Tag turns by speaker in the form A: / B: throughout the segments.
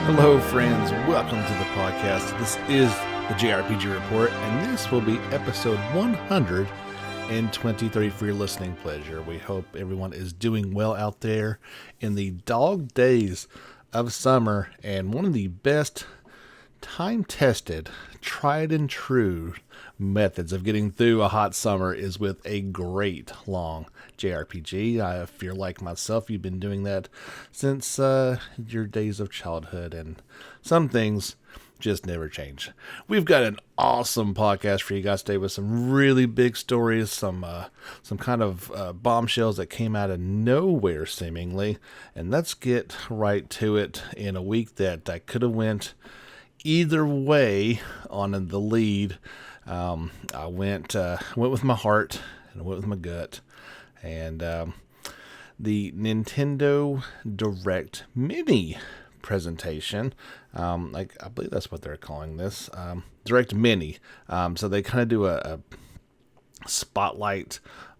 A: Hello friends, welcome to the podcast. This is the JRPG Report, and this will be episode 123 for your listening pleasure. We hope everyone is doing well out there in the dog days of summer, and one of the best time-tested, tried and true methods of getting through a hot summer is with a great long JRPG. If you're like myself, you've been doing that since your days of childhood, and some things just never change. We've got an awesome podcast for you guys today with some really big stories, some kind of bombshells that came out of nowhere seemingly, and let's get right to it in a week that I could have went either way on the lead. I went with my heart and I went with my gut, and the Nintendo Direct Mini presentation, I believe that's what they're calling this, Direct Mini. So they kind of do a spotlight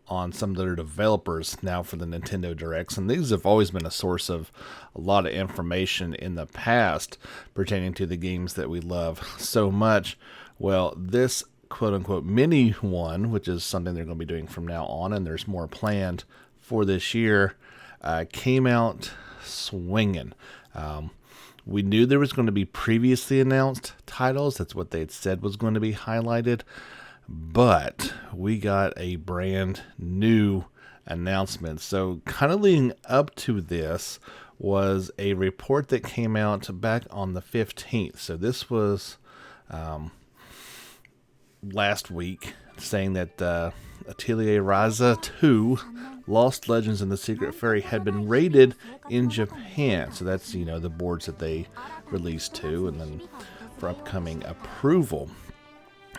A: on some of their developers now for the Nintendo Directs, and these have always been a source of a lot of information in the past pertaining to the games that we love so much. Well, this quote-unquote mini one, which is something they're going to be doing from now on, and there's more planned for this year, came out swinging. We knew there was going to be previously announced titles. That's what they had said was going to be highlighted. But we got a brand new announcement. So kind of leading up to this was a report that came out back on the 15th. So this was last week, saying that Atelier Ryza 2 Lost Legends and the Secret Fairy had been rated in Japan. So that's, the boards that they released to, and then for upcoming approval.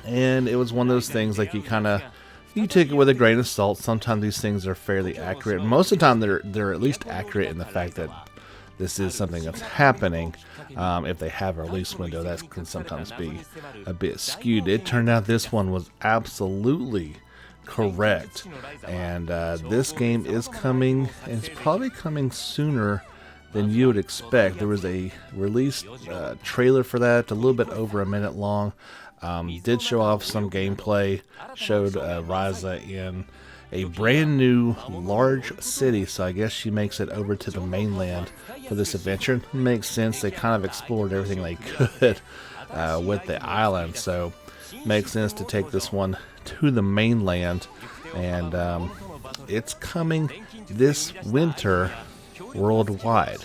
A: And it was one of those things, like you take it with a grain of salt. Sometimes these things are fairly accurate. Most of the time they're at least accurate in the fact that this is something that's happening. If they have a release window, that can sometimes be a bit skewed. It turned out this one was absolutely correct. And this game is coming, and it's probably coming sooner than you would expect. There was a release trailer for that, a little bit over a minute long. Did show off some gameplay, showed Ryza in a brand new large city, so I guess she makes it over to the mainland for this adventure. It makes sense. They kind of explored everything they could with the island, so makes sense to take this one to the mainland, and it's coming this winter worldwide.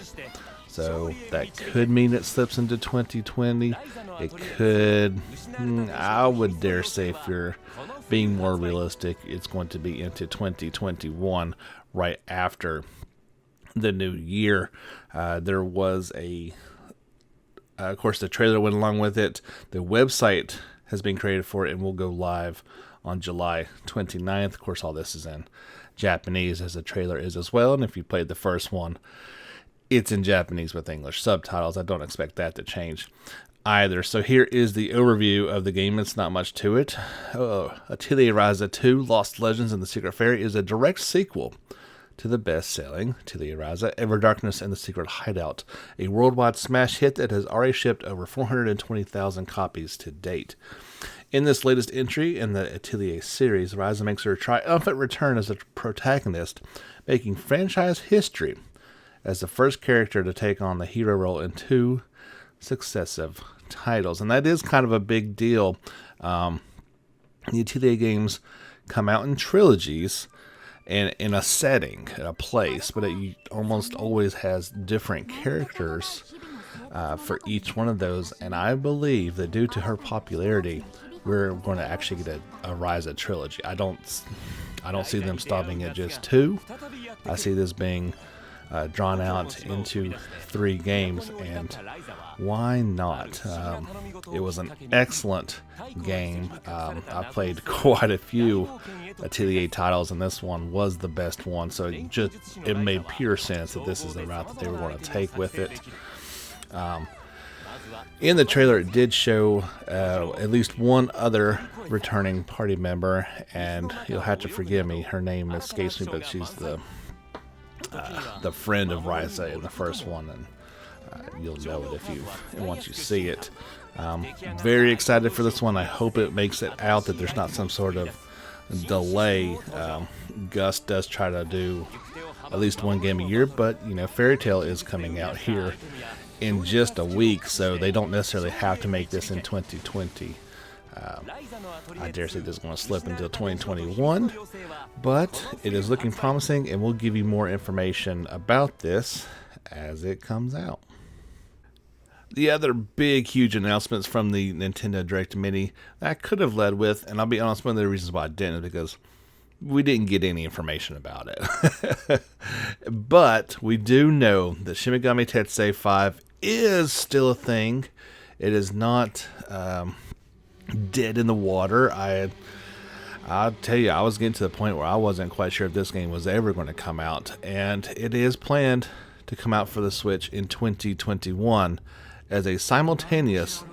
A: So that could mean it slips into 2020. It could, I would dare say, if you're being more realistic, it's going to be into 2021, right after the new year. There was of course, the trailer went along with it. The website has been created for it and will go live on July 29th. Of course, all this is in Japanese, as the trailer is as well. And if you played the first one, it's in Japanese with English subtitles. I don't expect that to change either. So here is the overview of the game. It's not much to it. Atelier Ryza 2 Lost Legends and the Secret Fairy is a direct sequel to the best-selling Atelier Ryza Everdarkness and the Secret Hideout, a worldwide smash hit that has already shipped over 420,000 copies to date. In this latest entry in the Atelier series, Ryza makes her triumphant return as a protagonist, making franchise history as the first character to take on the hero role in 2 successive titles. And that is kind of a big deal. The Atelier games come out in trilogies and in a setting, in a place, but it almost always has different characters for each one of those. And I believe that due to her popularity, we're going to actually get a Ryza trilogy. I don't see them stopping at just 2. I see this being drawn out into 3 games, and why not? It was an excellent game. I played quite a few Atelier titles, and this one was the best one, so it made pure sense that this is the route that they were going to take with it. In the trailer, it did show at least one other returning party member, and you'll have to forgive me, her name escapes me, but she's the friend of Ryza in the first one, and you'll know it once you see it. Very excited for this one. I hope it makes it out, that there's not some sort of delay. Gus does try to do at least one game a year, but you know, Fairy Tail is coming out here in just a week, so they don't necessarily have to make this in 2020. I dare say this is going to slip until 2021, but it is looking promising, and we'll give you more information about this as it comes out. The other big, huge announcements from the Nintendo Direct Mini that I could have led with, and I'll be honest, one of the reasons why I didn't is because we didn't get any information about it. But we do know that Shin Megami Tetsui V is still a thing. It is not dead in the water. I'll tell you, I was getting to the point where I wasn't quite sure if this game was ever going to come out, and it is planned to come out for the Switch in 2021 as a simultaneous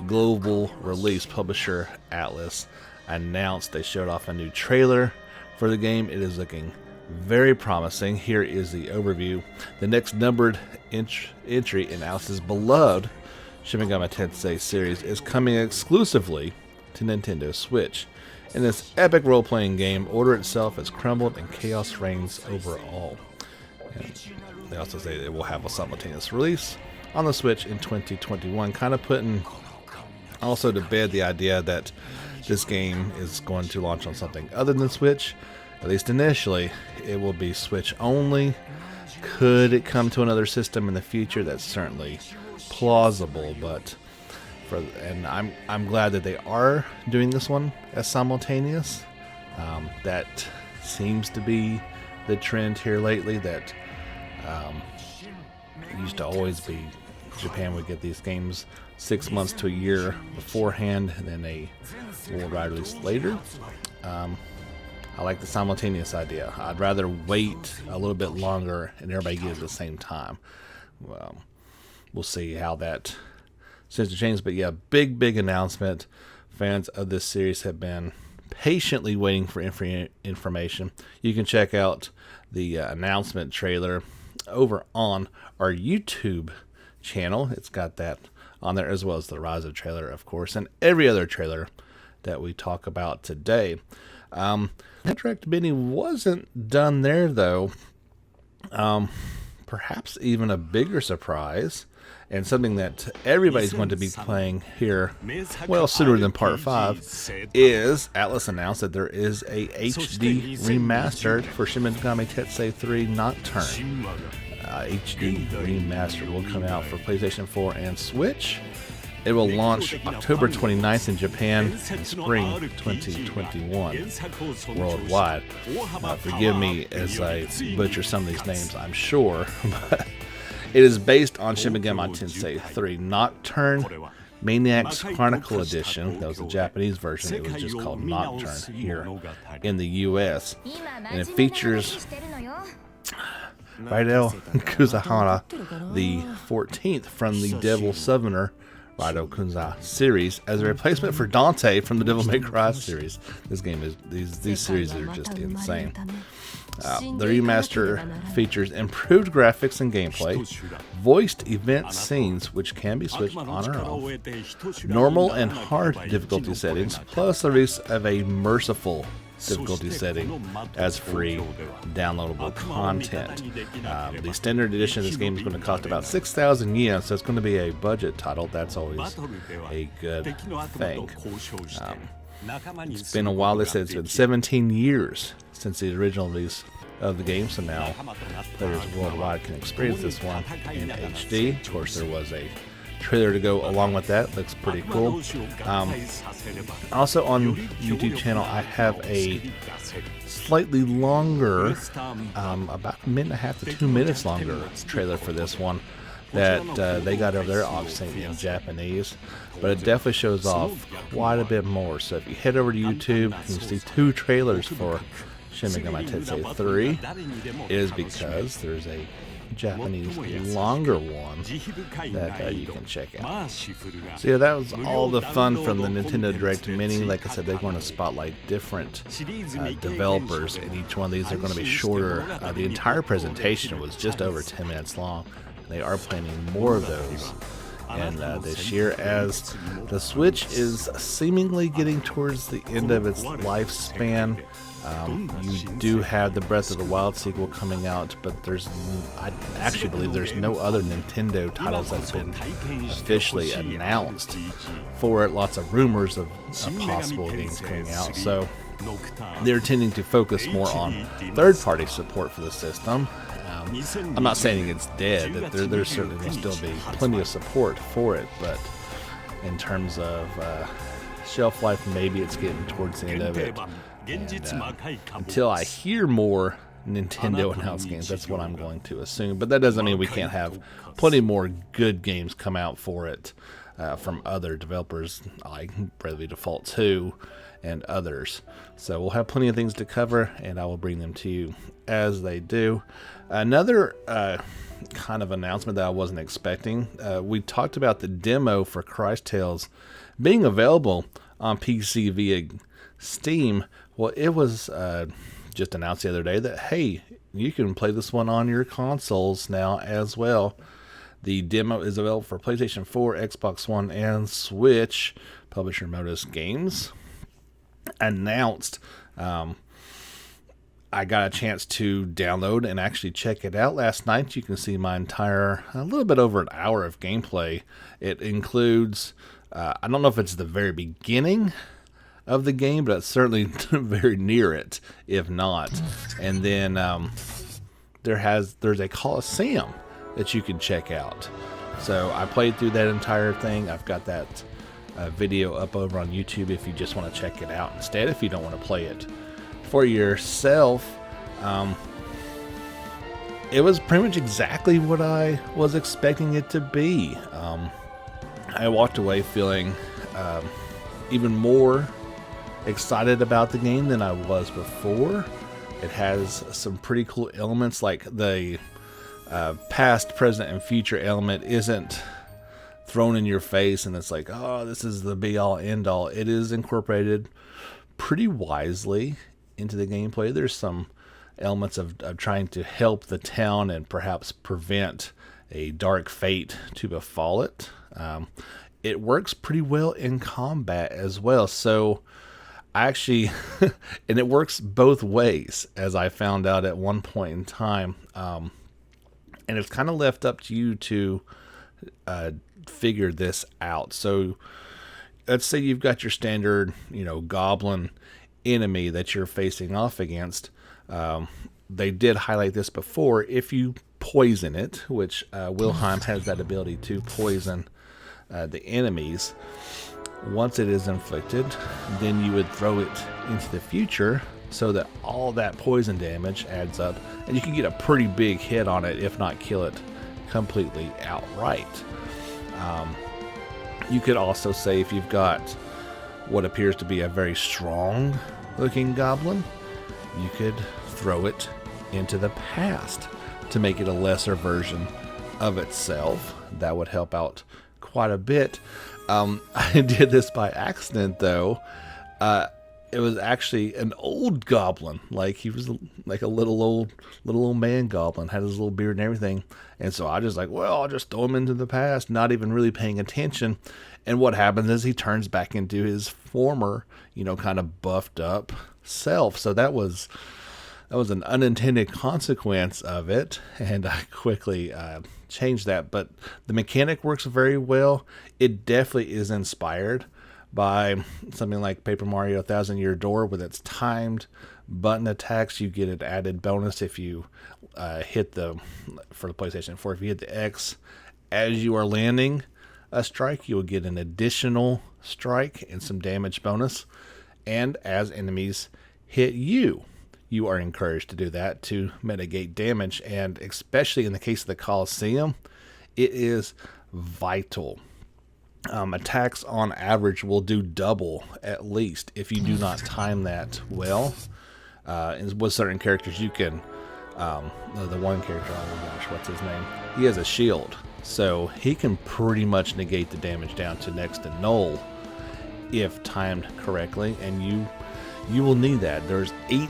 A: global release. Publisher Atlus announced they showed off a new trailer for the game. It is looking very promising. Here is the overview. The next numbered entry in Atlus's beloved Shin Megami Tetsui series is coming exclusively to Nintendo Switch. In this epic role-playing game, order itself has crumbled and chaos reigns over all. And they also say it will have a simultaneous release on the Switch in 2021, kind of putting also to bed the idea that this game is going to launch on something other than Switch. At least initially, it will be Switch only. Could it come to another system in the future? That's certainly plausible, but I'm glad that they are doing this one as simultaneous. That seems to be the trend here lately. That it used to always be Japan would get these games 6 months to a year beforehand, and then a worldwide release later. I like the simultaneous idea. I'd rather wait a little bit longer and everybody get it at the same time. Well, we'll see how that seems to change. But yeah, big announcement. Fans of this series have been patiently waiting for information. You can check out the announcement trailer over on our YouTube channel. It's got that on there, as well as the Ryza trailer, of course, and every other trailer that we talk about today. That Direct Mini wasn't done there, though. Perhaps even a bigger surprise, and something that everybody's going to be playing here, well, sooner than Part 5, is Atlus announced that there is a HD remastered for Shin Megami Tetsui 3 Nocturne. HD remastered will come out for PlayStation 4 and Switch. It will launch October 29th in Japan and spring 2021 worldwide. Forgive me as I butcher some of these names, I'm sure, but it is based on Shin Megami Tensei 3 Nocturne Maniac's Chronicle Edition. That was the Japanese version. It was just called Nocturne here in the US. And it features Raidou Kuzahara, the 14th from the Devil Summoner Raidou Kunza series, as a replacement for Dante from the Devil May Cry series. This game is these series are just insane. The remaster features improved graphics and gameplay, voiced event scenes which can be switched on or off, normal and hard difficulty settings, plus the release of a merciful difficulty setting as free downloadable content. The standard edition of this game is going to cost about 6,000 yen, so it's going to be a budget title. That's always a good thing. It's been a while. They said it's been 17 years since the original release of the game, so now players worldwide can experience this one in HD. Of course, there was a trailer to go along with that. Looks pretty cool. Also on YouTube channel, I have a slightly longer, about a minute and a half to 2 minutes longer trailer for this one that they got over there, obviously in Japanese, but it definitely shows off quite a bit more. So if you head over to YouTube, you can see 2 trailers for Shin Megami Tetsui 3. It is because there's a Japanese longer one that you can check out. So yeah, that was all the fun from the Nintendo Direct Mini. Like I said, they're going to spotlight different developers, and each one of these are going to be shorter. The entire presentation was just over 10 minutes long. They are planning more of those. And this year, as the Switch is seemingly getting towards the end of its lifespan, you do have the Breath of the Wild sequel coming out, but I actually believe there's no other Nintendo titles that's been officially announced for it. Lots of rumors of possible games coming out, so they're tending to focus more on third-party support for the system. I'm not saying it's dead. There certainly will still be plenty of support for it, but in terms of shelf life, maybe it's getting towards the end of it. And, until I hear more Nintendo announced games, that's what I'm going to assume. But that doesn't mean we can't have plenty more good games come out for it from other developers like Bravely Default 2 and others. So we'll have plenty of things to cover, and I will bring them to you as they do. Another kind of announcement that I wasn't expecting, we talked about the demo for Christ Tales being available on PC via Steam. Well, it was just announced the other day that, hey, you can play this one on your consoles now as well. The demo is available for PlayStation 4, Xbox One, and Switch. Publisher Modus Games announced. I got a chance to download and actually check it out last night. You can see my entire, a little bit over an hour of gameplay. It includes, I don't know if it's the very beginning of the game, but it's certainly very near it, if not. And then there's a Coliseum that you can check out. So I played through that entire thing. I've got that video up over on YouTube if you just want to check it out instead, if you don't want to play it for yourself. It was pretty much exactly what I was expecting it to be. I walked away feeling even more excited about the game than I was before. It has some pretty cool elements, like the past, present, and future element isn't thrown in your face and it's like, oh, this is the be-all, end-all. It is incorporated pretty wisely into the gameplay. There's some elements of trying to help the town and perhaps prevent a dark fate to befall it. It works pretty well in combat as well. So I actually, and it works both ways, as I found out at one point in time. And it's kind of left up to you to figure this out. So let's say you've got your standard, goblin enemy that you're facing off against. They did highlight this before. If you poison it, which Wilhelm has that ability to poison the enemies, once it is inflicted, then you would throw it into the future so that all that poison damage adds up, and you can get a pretty big hit on it, if not kill it completely outright. You could also say, if you've got what appears to be a very strong looking goblin, you could throw it into the past to make it a lesser version of itself. That would help out quite a bit. I did this by accident, though. It was actually an old goblin. Like, he was like a little old man goblin, had his little beard and everything. And so I just I'll just throw him into the past, not even really paying attention. And what happens is he turns back into his former, kind of buffed up self. So that was an unintended consequence of it, and I quickly changed that. But the mechanic works very well. It definitely is inspired by something like Paper Mario 1000 Year Door, with its timed button attacks. You get an added bonus if you hit for the PlayStation 4, if you hit the X as you are landing a strike, you'll get an additional strike and some damage bonus. And as enemies hit you, you are encouraged to do that to mitigate damage. And especially in the case of the Coliseum, it is vital. Attacks on average will do double at least if you do not time that well. And with certain characters, you can The one character, oh my gosh, what's his name? He has a shield, so he can pretty much negate the damage down to next to null if timed correctly, and you will need that. There's 8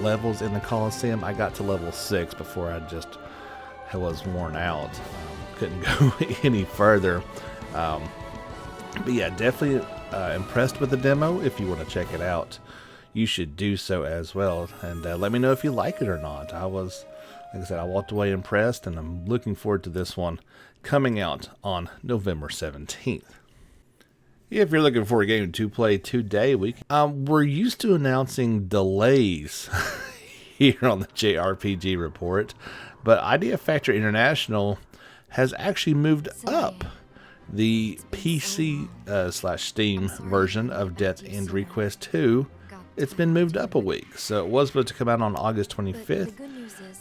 A: levels in the Coliseum. I got to level 6 before I was worn out. Couldn't go any further. But yeah, definitely impressed with the demo. If you want to check it out, you should do so as well. And let me know if you like it or not. Like I said, I walked away impressed, and I'm looking forward to this one coming out on November 17th. If you're looking for a game to play today, we're used to announcing delays here on the JRPG report, but Idea Factory International has actually moved up the PC / Steam version of Death End Request 2. It's been moved up a week, so it was supposed to come out on August 25th,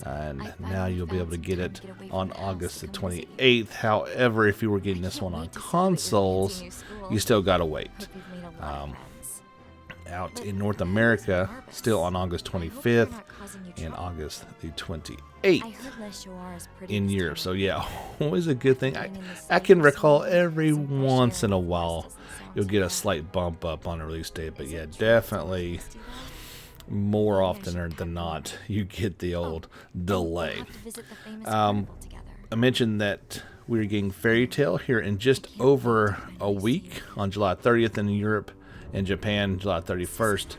A: and now you'll be able to get it on August the 28th. However, if you were getting this one on consoles, you still gotta wait. Out in North America, still on August 25th, and August the 28th in Europe. So yeah, always a good thing. I can recall every once in a while you'll get a slight bump up on a release date, but yeah, definitely more often than not you get the old delay. I mentioned that we're getting Fairy Tail here in just over a week on July 30th in Europe and Japan, July 31st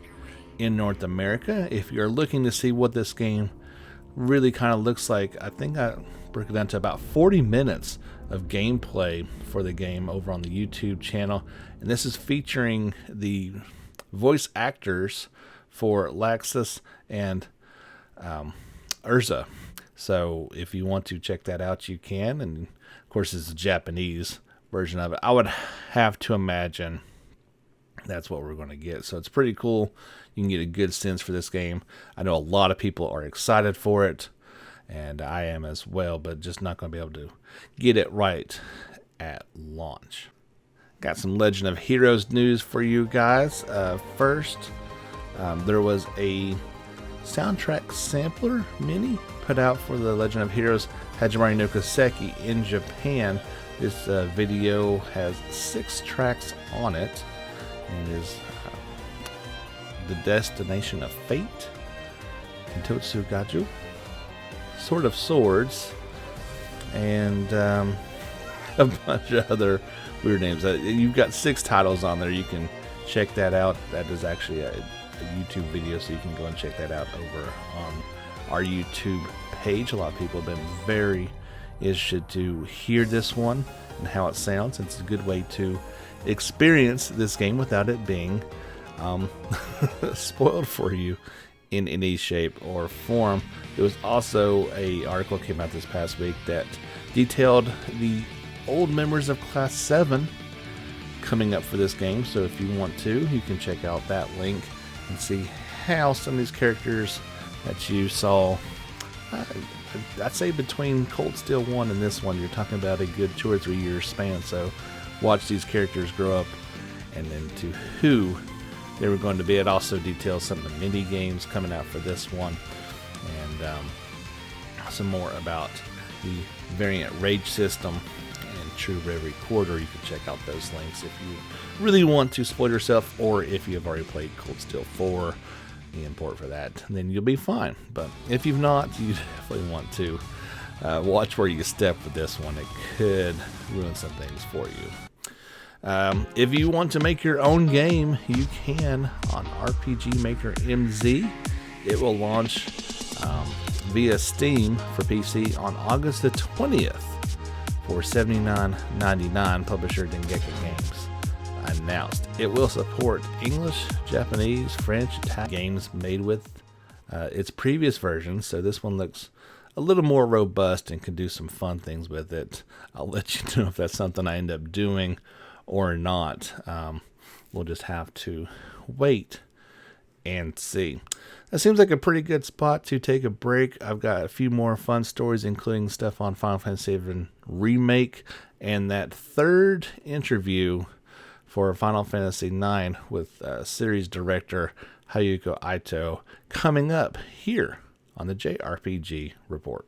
A: in North America. If you're looking to see what this game really kind of looks like, I think I broke it down to about 40 minutes of gameplay for the game over on the YouTube channel, and this is featuring the voice actors for Laxus and Urza. So if you want to check that out, you can, and of course it's a Japanese version of it. I would have to imagine that's what we're going to get, so it's pretty cool. You can get a good sense for this game. I know a lot of people are excited for it, and I am as well, but just not going to be able to get it right at launch. Got some Legend of Heroes news for you guys. First, there was a soundtrack sampler mini put out for the Legend of Heroes Hajimari no Kiseki in Japan. This video has 6 tracks on it, and is The Destination of Fate, Kentotsu Gaju, Sword of Swords, and a bunch of other weird names. You've got 6 titles on there. You can check that out. That is actually a YouTube video, so you can go and check that out over on our YouTube page. A lot of people have been very interested to hear this one and how it sounds. It's a good way to experience this game without it being spoiled for you in any shape or form. There was also a article came out this past week that detailed the old members of Class 7 coming up for this game, so if you want to, you can check out that link and see how some of these characters that you saw, I'd say between Cold Steel 1 and this one, you're talking about a good 2 or 3 year span, so watch these characters grow up and then to who they were going to be. It also details some of the mini games coming out for this one, and some more about the variant rage system and True Bravery Quarter. You can check out those links if you really want to spoil yourself, or if you have already played Cold Steel 4, the import for that, then you'll be fine. But if you've not, you definitely want to watch where you step with this one. It could ruin some things for you. If you want to make your own game, you can on RPG Maker MZ. It will launch via Steam for PC on August the 20th for $79.99. Publisher Dengeki Games announced. It will support English, Japanese, French, Italian games made with its previous versions, so this one looks a little more robust and can do some fun things with it. I'll let you know if that's something I end up doing or not. We'll just have to wait and see. That seems like a pretty good spot to take a break. I've got a few more fun stories, including stuff on Final Fantasy VII Remake and that third interview for Final Fantasy IX with series director Hayuko Ito coming up here on the JRPG Report.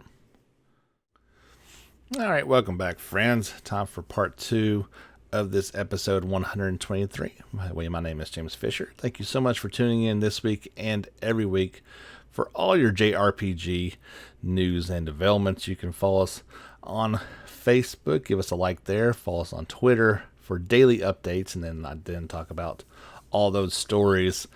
A: Alright, welcome back, friends. Time for part 2 of this episode 123. By the way, my name is James Fisher. Thank you so much for tuning in this week and every week for all your JRPG news and developments. You can follow us on Facebook, give us a like there, follow us on Twitter for daily updates, and then I talk about all those stories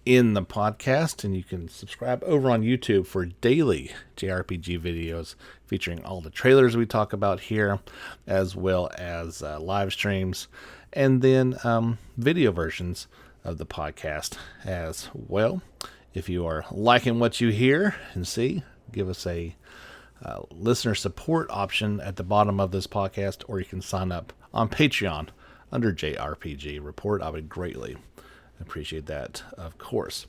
A: in the podcast. And you can subscribe over on YouTube for daily JRPG videos featuring all the trailers we talk about here, as well as live streams, and then video versions of the podcast as well. If you are liking what you hear and see, give us a listener support option at the bottom of this podcast, or you can sign up on Patreon under JRPG Report. I would greatly appreciate that, of course.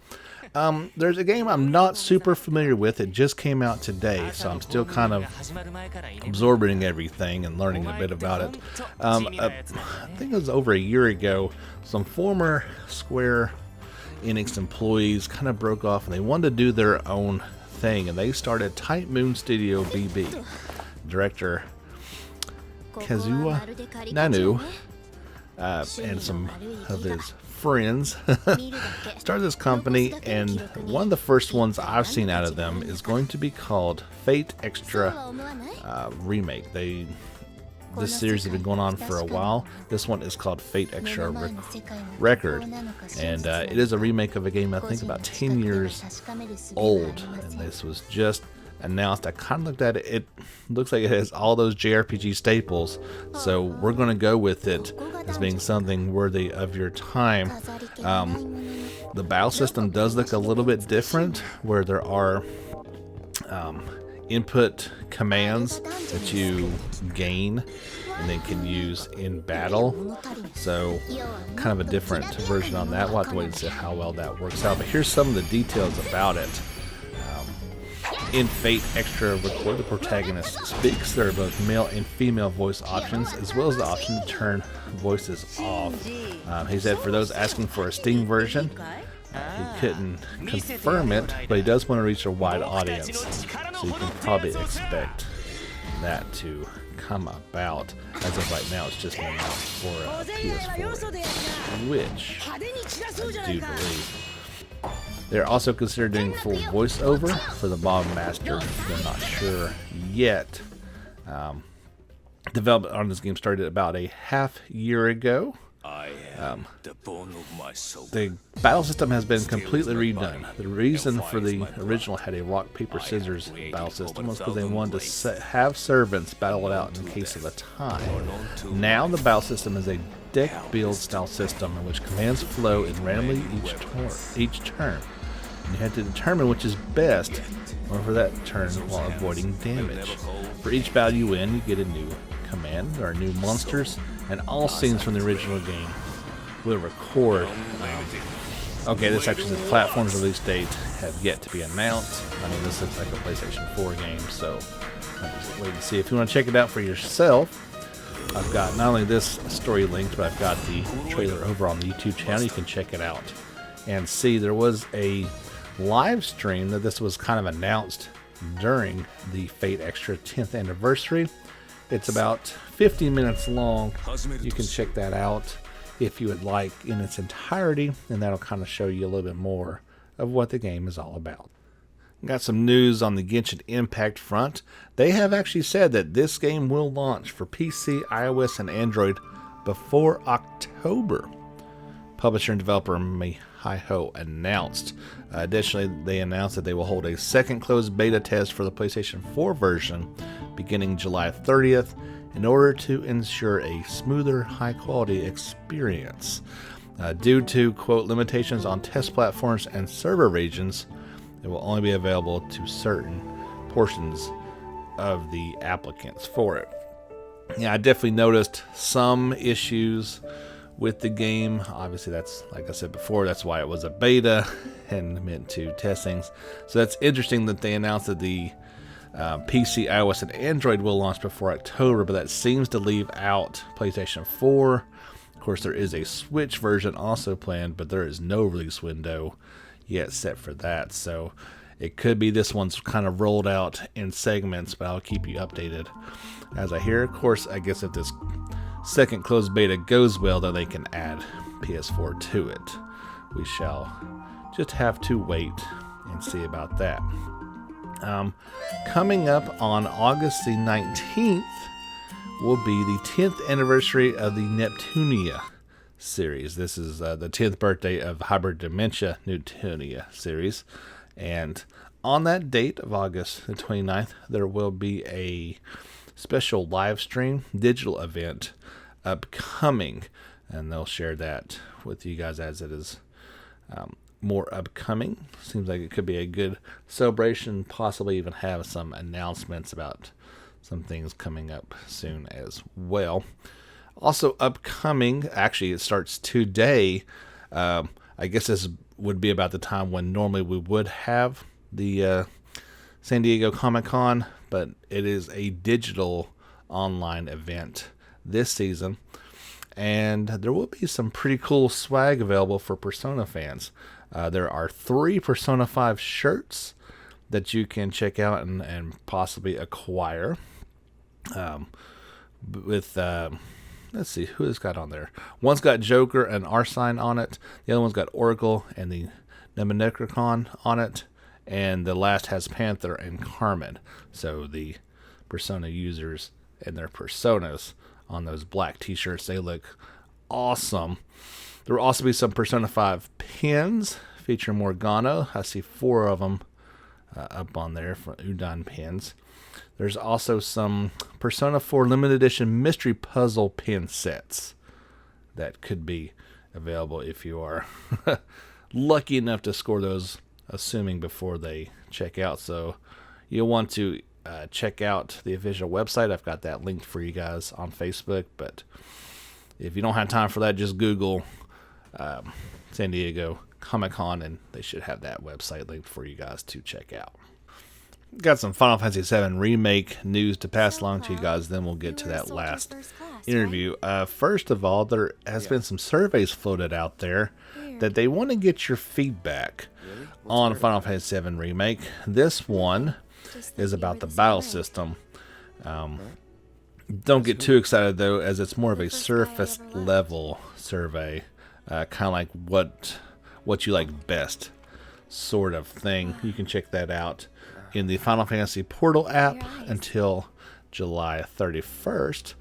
A: There's a game I'm not super familiar with. It just came out today, so I'm still kind of absorbing everything and learning a bit about it. I think it was over a year ago, some former Square Enix employees kind of broke off and they wanted to do their own thing, and they started Type Moon Studio BB. Director Kazuya Nanu and some of his friends started this company, and one of the first ones I've seen out of them is going to be called Fate Extra Remake. This series has been going on for a while. This one is called Fate Extra Record, and it is a remake of a game I think about 10 years old, and this was just announced. I kind of looked at it. It looks like it has all those JRPG staples, so we're going to go with it as being something worthy of your time. The battle system does look a little bit different, where there are input commands that you gain and then can use in battle, so kind of a different version on that. We'll have to wait and see how well that works out, but here's some of the details about it. In Fate Extra Record, the protagonist speaks. There are both male and female voice options, as well as the option to turn voices off. He said for those asking for a Steam version, he couldn't confirm it, but he does want to reach a wide audience, so you can probably expect that to come about. As of right now, it's just been announced for PS4, which I do believe. They're also considering doing full voiceover for the Bob Master. They're not sure yet. Development on this game started about a half year ago. The battle system has been completely redone. The reason for the original had a rock, paper, scissors battle system was because they wanted to have servants battle it out in case of a tie. Now the battle system is a deck build style system in which commands flow in randomly each turn. And you have to determine which is best for that turn while avoiding damage. For each battle you win, you get a new command. There are new monsters, and all scenes from the original game will record. Okay, this actually says platforms release date have yet to be announced. I mean, this looks like a PlayStation 4 game, so I'll just wait and see. If you want to check it out for yourself, I've got not only this story linked, but I've got the trailer over on the YouTube channel. You can check it out and see. There was a live stream that this was kind of announced during the Fate Extra 10th anniversary. It's about 50 minutes long. You can check that out if you would like in its entirety, and that'll kind of show you a little bit more of what the game is all about. Got some news on the Genshin Impact front. They have actually said that this game will launch for PC, iOS, and Android before October. Publisher and developer MiHoYo announced. Additionally, they announced that they will hold a second closed beta test for the PlayStation 4 version beginning July 30th in order to ensure a smoother, high-quality experience. Due to, quote, limitations on test platforms and server regions, it will only be available to certain portions of the applicants for it. Yeah, I definitely noticed some issues with the game. Obviously, that's, like I said before, that's why it was a beta and meant to test things. So that's interesting that they announced that the PC, iOS, and Android will launch before October, but that seems to leave out PlayStation 4. Of course, there is a Switch version also planned, but there is no release window yet set for that. So It could be this one's kind of rolled out in segments, but I'll keep you updated as I hear. Of course, I guess if this second closed beta goes well, then they can add PS4 to it. We shall just have to wait and see about that. Coming up on August the 19th will be the 10th anniversary of the Neptunia series. This is the 10th birthday of Hybrid Dementia Neptunia series. And on that date of August the 29th, there will be a special live stream digital event upcoming. And they'll share that with you guys as it is more upcoming. Seems like it could be a good celebration, possibly even have some announcements about some things coming up soon as well. Also upcoming, actually it starts today. I guess this would be about the time when normally we would have the San Diego Comic-Con, but it is a digital online event this season. And there will be some pretty cool swag available for Persona fans. There are 3 Persona 5 shirts that you can check out and possibly acquire. Let's see, who has got on there? One's got Joker and Arsine on it. The other one's got Oracle and the Nemenecron on it. And the last has Panther and Carmen. So the Persona users and their personas on those black t-shirts, they look awesome. There will also be some Persona 5 pins featuring Morgana. I see 4 of them up on there for Udon pins. There's also some Persona 4 limited edition mystery puzzle pin sets that could be available if you are lucky enough to score those, assuming before they check out. So you'll want to check out the official website. I've got that linked for you guys on Facebook, but if you don't have time for that, just Google San Diego Comic-Con and they should have that website linked for you guys to check out. Got some Final Fantasy VII Remake news to pass along to you guys, then we'll get to that last interview. First of all, there has been some surveys floated out there that they want to get your feedback on Final Fantasy VII Remake. This one is about the battle system. Don't get too excited though, as it's more of a surface level survey, kind of like what you like best sort of thing. You can check that out in the Final Fantasy Portal app until July 31st.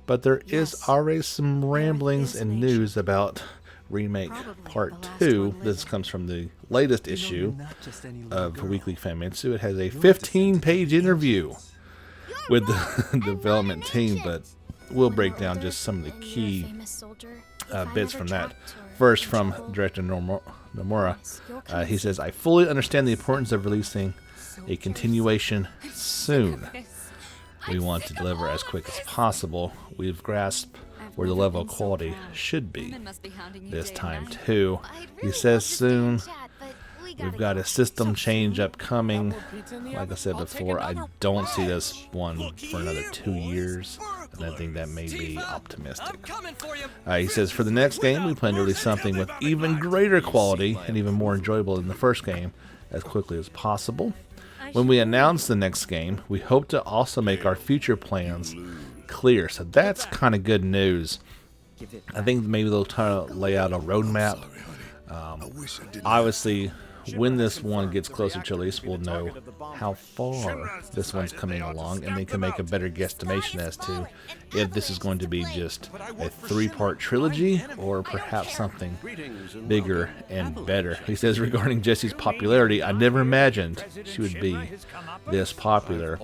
A: But there is already some ramblings and news about Remake Part 2. This comes from the latest issue of Weekly Famitsu. It has a 15-page interview with the development team, but we'll break down just some of the key bits from that. First, from director Nomura, he says, "I fully understand the importance of releasing a continuation soon. We want to deliver as quick as possible. We've grasped where the level of quality should be this time too." He says soon. We've got a system change upcoming. Like I said before, I don't see this one for another 2 years, and I think that may be optimistic. He says, "For the next game, we plan to release something with even greater quality and even more enjoyable than the first game as quickly as possible. When we announce the next game, we hope to also make our future plans clear." So that's kind of good news. I think maybe they'll try to lay out a roadmap. Obviously, when this one gets closer to release, we'll know how far this one's coming along, and they can make a better guesstimation as to if this is going to be just a 3-part trilogy or perhaps something bigger and better. He says, regarding Jessie's popularity, "I never imagined she would be this popular."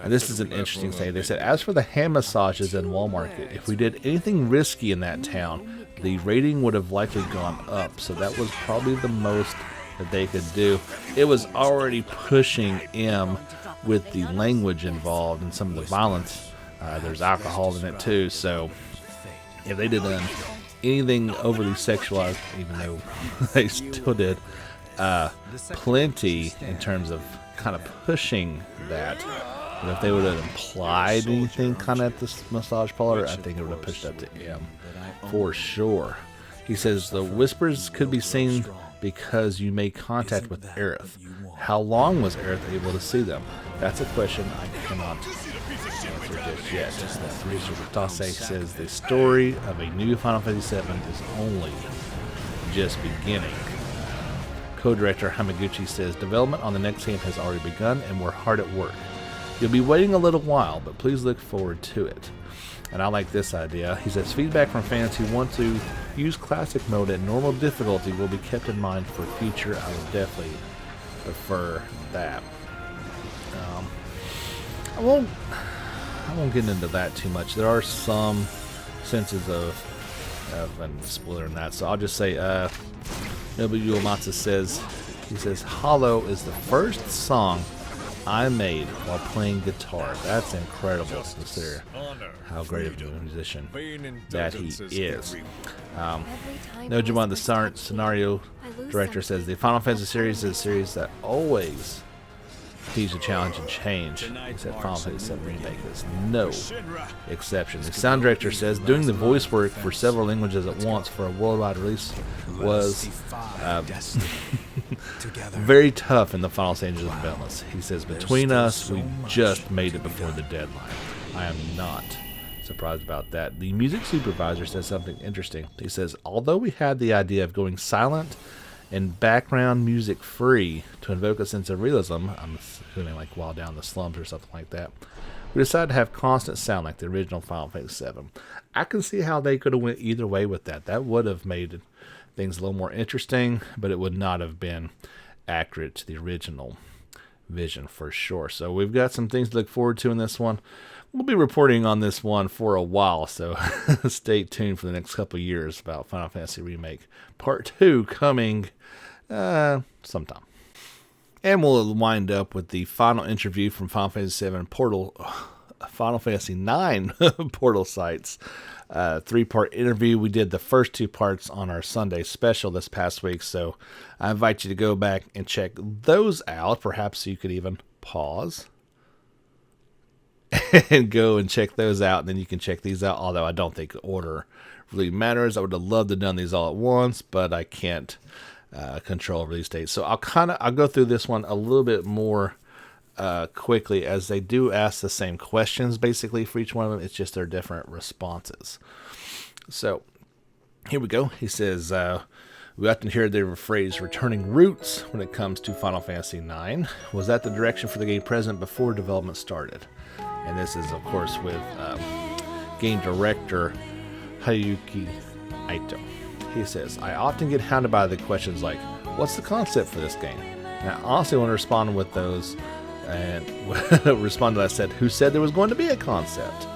A: And this is an interesting thing. They said, "As for the hand massages in Walmart, if we did anything risky in that town, the rating would have likely gone up." So that was probably the most that they could do. It was already pushing M with the language involved and some of the violence. There's alcohol in it too, so if they did anything overly sexualized, even though they still did plenty in terms of kind of pushing that, but if they would have implied anything kind of at this massage parlor, I think it would have pushed up to M for sure. He says the whispers could be seen because you made contact with Aerith. How long was Aerith able to see them? That's a question I cannot answer just yet. The producer Tase says the story of a new Final Fantasy VII is only just beginning. Co-director Hamaguchi says development on the next game has already begun and we're hard at work. You'll be waiting a little while, but please look forward to it. And I like this idea. He says feedback from fans who want to use classic mode at normal difficulty will be kept in mind for future. I would definitely prefer that. I won't get into that too much. There are some senses of and spoiler in that, so I'll just say Nobuyu Uematsu says, he says Hollow is the first song I made while playing guitar. That's incredible to consider how great of a musician that he is. Nojima, the scenario director, says the Final Fantasy series is a series that always teaches a challenge and change. He said Final Fantasy VII Remake is no exception. The sound director says doing the voice work for several languages at once for a worldwide release was very tough in the final stages of development. He says, between us, we just made it before the deadline. I am not surprised about that. The music supervisor says something interesting. He says, although we had the idea of going silent and background music free to invoke a sense of realism, I'm assuming like while down the slums or something like that, we decided to have constant sound like the original Final Fantasy VII. I can see how they could have went either way with that. That would have made things a little more interesting, but it would not have been accurate to the original vision for sure. So we've got some things to look forward to in this one. We'll be reporting on this one for a while, so stay tuned for the next couple of years about Final Fantasy Remake Part 2 coming sometime. And we'll wind up with the final interview from Final Fantasy VII Portal, Final Fantasy IX Portal Sites. 3-part interview. We did the first 2 parts on our Sunday special this past week, so I invite you to go back and check those out. Perhaps you could even pause and go and check those out, and then you can check these out, although I don't think the order really matters. I would have loved to have done these all at once, but I can't control release dates. So I'll go through this one a little bit more quickly, as they do ask the same questions basically for each one of them. It's just their different responses. So here we go. He says, we often hear the phrase returning roots when it comes to Final Fantasy IX. Was that the direction for the game present before development started? And this is, of course, with game director Hayuki Aito. He says, I often get hounded by the questions like, what's the concept for this game? And I honestly want to respond with those and respond to that. I said, who said there was going to be a concept?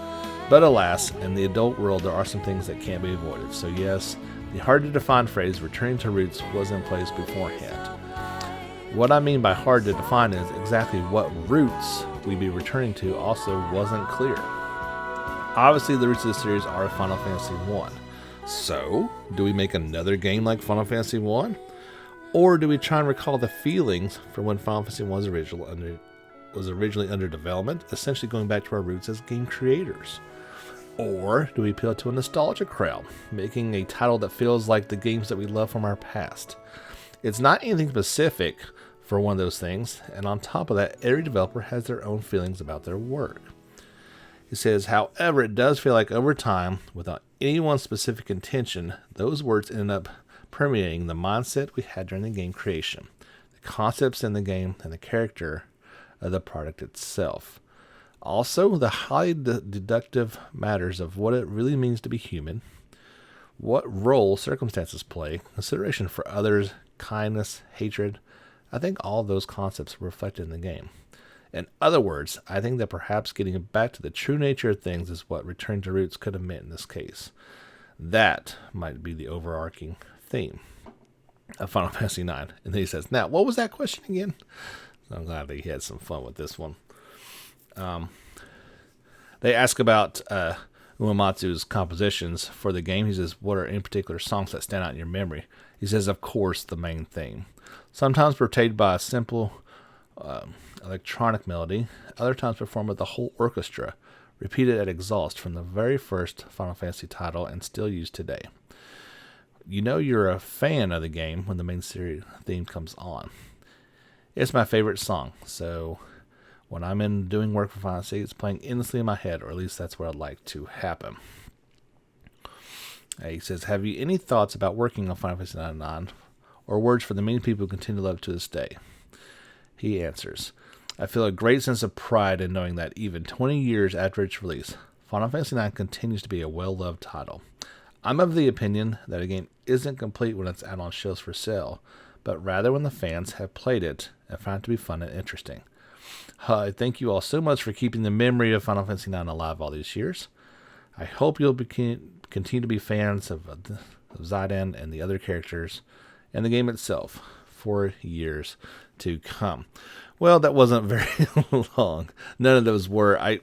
A: But alas, in the adult world, there are some things that can't be avoided. So yes, the hard to define phrase returning to roots was in place beforehand. What I mean by hard to define is exactly what roots we'd be returning to also wasn't clear. Obviously, the roots of the series are Final Fantasy I. So, do we make another game like Final Fantasy I? Or do we try and recall the feelings from when Final Fantasy I was originally under development, essentially going back to our roots as game creators? Or do we appeal to a nostalgia crowd, making a title that feels like the games that we love from our past? It's not anything specific for one of those things, and on top of that, every developer has their own feelings about their work. He says, however, it does feel like over time, without any one specific intention, those words ended up permeating the mindset we had during the game creation, the concepts in the game, and the character of the product itself. Also, the highly deductive matters of what it really means to be human, what role circumstances play, consideration for others, kindness, hatred. I think all of those concepts were reflected in the game. In other words, I think that perhaps getting back to the true nature of things is what Return to Roots could have meant in this case. That might be the overarching theme of Final Fantasy IX. And then he says, now, what was that question again? So I'm glad that he had some fun with this one. They ask about Uematsu's compositions for the game. He says, what are in particular songs that stand out in your memory? He says, of course, the main theme. Sometimes portrayed by a simple electronic melody, other times performed with the whole orchestra, repeated at exhaust from the very first Final Fantasy title and still used today. You know you're a fan of the game when the main series theme comes on. It's my favorite song, so when I'm in doing work for Final Fantasy, it's playing endlessly in my head, or at least that's what I'd like to happen. He says, have you any thoughts about working on Final Fantasy 9, or words for the many people who continue to love it to this day? He answers, I feel a great sense of pride in knowing that even 20 years after its release, Final Fantasy 9 continues to be a well-loved title. I'm of the opinion that a game isn't complete when it's out on shelves for sale, but rather when the fans have played it and found it to be fun and interesting. Thank you all so much for keeping the memory of Final Fantasy 9 alive all these years. I hope you'll continue to be fans of Zidane and the other characters and the game itself for years to come. Well, that wasn't very long. None of those were.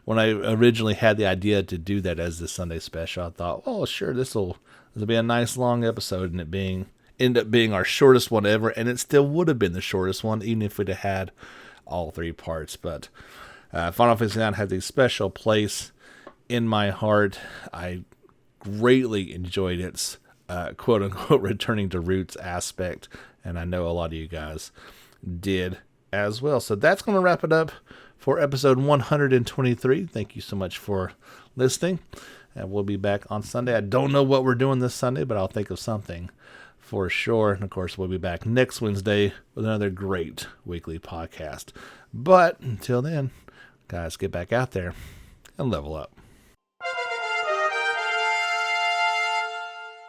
A: When I originally had the idea to do that as the Sunday special, I thought, oh, sure, this will be a nice long episode, and it end up being our shortest one ever, and it still would have been the shortest one, even if we'd have had all 3 parts. But Final Fantasy IX has a special place in my heart. I greatly enjoyed its quote-unquote returning to roots aspect, and I know a lot of you guys did as well. So that's going to wrap it up for episode 123. Thank you so much for listening, and we'll be back on Sunday. I don't know what we're doing this Sunday, but I'll think of something for sure. And of course, we'll be back next Wednesday with another great weekly podcast. But until then, guys, get back out there and level up.